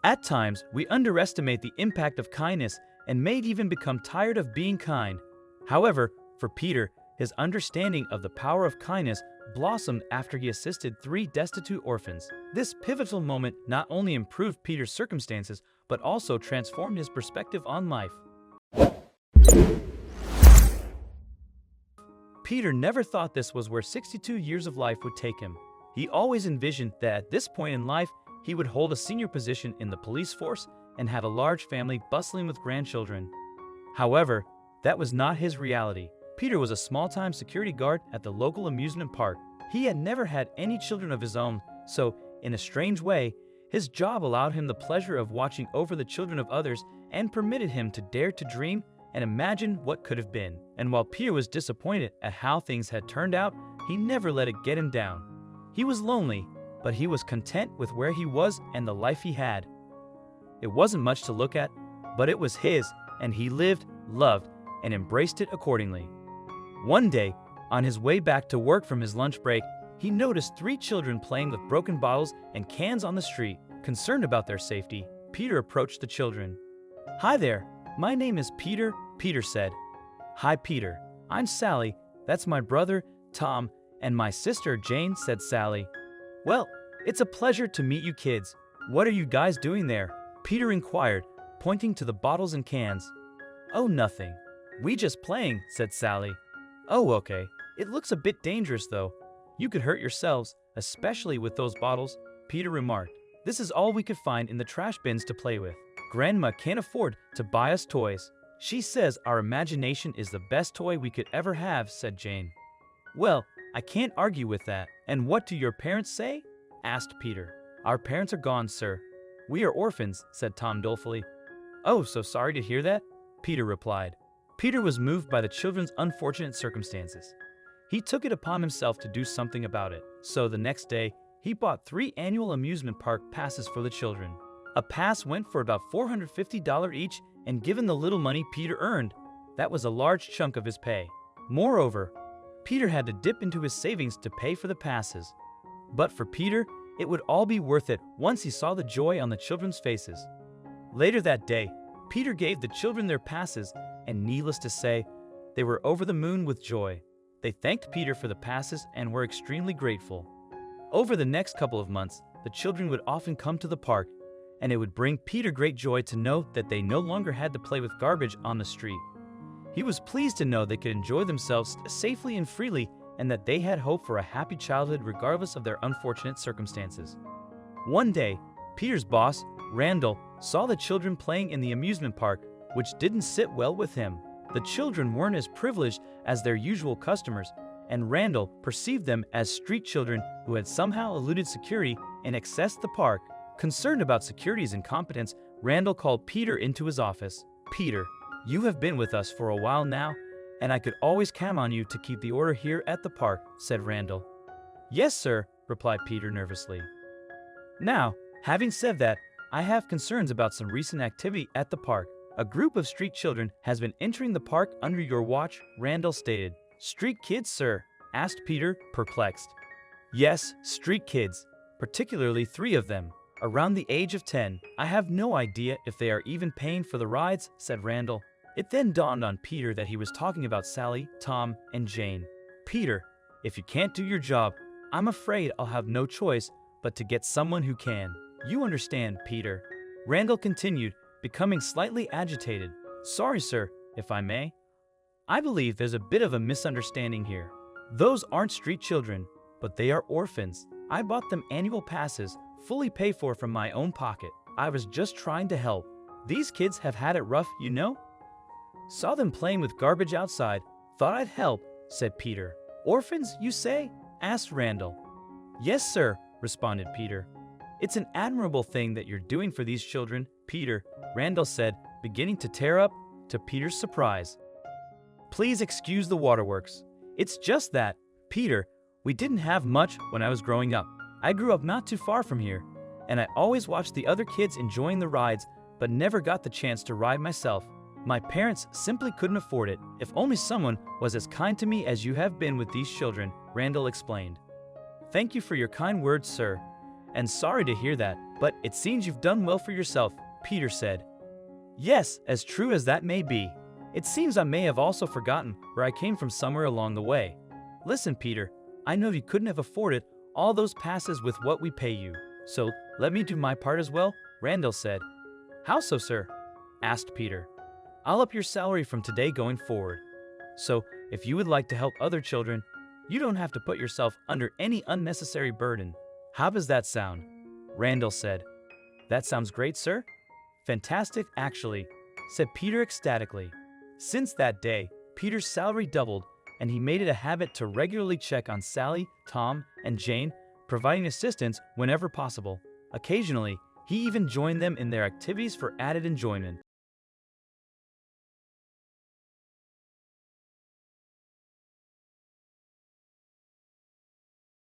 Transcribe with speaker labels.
Speaker 1: At times, we underestimate the impact of kindness and may even become tired of being kind. However, for Peter, his understanding of the power of kindness blossomed after he assisted 3 destitute orphans. This pivotal moment not only improved Peter's circumstances, but also transformed his perspective on life. Peter never thought this was where 62 years of life would take him. He always envisioned that at this point in life, he would hold a senior position in the police force and have a large family bustling with grandchildren. However, that was not his reality. Peter was a small-time security guard at the local amusement park. He had never had any children of his own, so, in a strange way, his job allowed him the pleasure of watching over the children of others and permitted him to dare to dream and imagine what could have been. And while Peter was disappointed at how things had turned out, he never let it get him down. He was lonely, but he was content with where he was and the life he had. It wasn't much to look at, but it was his, and he lived, loved, and embraced it accordingly. One day, on his way back to work from his lunch break, he noticed 3 children playing with broken bottles and cans on the street. Concerned about their safety, Peter approached the children. "Hi there, my name is Peter," Peter said. "Hi Peter, I'm Sally, that's my brother, Tom, and my sister Jane," said Sally. "Well, it's a pleasure to meet you kids. What are you guys doing there?" Peter inquired, pointing to the bottles and cans. "Oh, nothing. We just playing," said Sally. "Oh, okay. It looks a bit dangerous though. You could hurt yourselves, especially with those bottles," Peter remarked. "This is all we could find in the trash bins to play with. Grandma can't afford to buy us toys. She says our imagination is the best toy we could ever have," said Jane. "Well, I can't argue with that. And what do your parents say?" asked Peter. "Our parents are gone, sir. We are orphans," said Tom dolefully. "Oh, so sorry to hear that," Peter replied. Peter was moved by the children's unfortunate circumstances. He took it upon himself to do something about it. So the next day, he bought 3 annual amusement park passes for the children. A pass went for about $450 each, and given the little money Peter earned, that was a large chunk of his pay. Moreover, Peter had to dip into his savings to pay for the passes. But for Peter, it would all be worth it once he saw the joy on the children's faces. Later that day, Peter gave the children their passes, and needless to say, they were over the moon with joy. They thanked Peter for the passes and were extremely grateful. Over the next couple of months, the children would often come to the park, and it would bring Peter great joy to know that they no longer had to play with garbage on the street. He was pleased to know they could enjoy themselves safely and freely, and that they had hope for a happy childhood regardless of their unfortunate circumstances. One day, Peter's boss, Randall, saw the children playing in the amusement park, which didn't sit well with him. The children weren't as privileged as their usual customers, and Randall perceived them as street children who had somehow eluded security and accessed the park. Concerned about security's incompetence, Randall called Peter into his office. "Peter, you have been with us for a while now, and I could always count on you to keep the order here at the park," said Randall. "Yes, sir," replied Peter nervously. "Now, having said that, I have concerns about some recent activity at the park. A group of street children has been entering the park under your watch," Randall stated. "Street kids, sir?" asked Peter, perplexed. "Yes, street kids, particularly 3 of them, around the age of 10. I have no idea if they are even paying for the rides," said Randall. It then dawned on Peter that he was talking about Sally, Tom, and Jane. "Peter, if you can't do your job, I'm afraid I'll have no choice but to get someone who can. You understand, Peter," Randall continued, becoming slightly agitated. "Sorry, sir, if I may. I believe there's a bit of a misunderstanding here. Those aren't street children, but they are orphans. I bought them annual passes, fully paid for from my own pocket. I was just trying to help. These kids have had it rough, you know. Saw them playing with garbage outside, thought I'd help," said Peter. "Orphans, you say?" asked Randall. "Yes, sir," responded Peter. "It's an admirable thing that you're doing for these children, Peter," Randall said, beginning to tear up, to Peter's surprise. "Please excuse the waterworks. It's just that, Peter, we didn't have much when I was growing up. I grew up not too far from here, and I always watched the other kids enjoying the rides, but never got the chance to ride myself. My parents simply couldn't afford it. If only someone was as kind to me as you have been with these children," Randall explained. "Thank you for your kind words, sir. And sorry to hear that, but it seems you've done well for yourself, Peter said. Yes, as true as that may be. It seems I may have also forgotten where I came from somewhere along the way. Listen, Peter, I know you couldn't have afforded all those passes with what we pay you, so let me do my part as well, Randall said. How so, sir? Asked Peter. I'll up your salary from today going forward. So, if you would like to help other children, you don't have to put yourself under any unnecessary burden. How does that sound? Randall said. That sounds great, sir. Fantastic, actually, said Peter ecstatically. Since that day, Peter's salary doubled, and he made it a habit to regularly check on Sally, Tom, and Jane, providing assistance whenever possible. Occasionally, he even joined them in their activities for added enjoyment.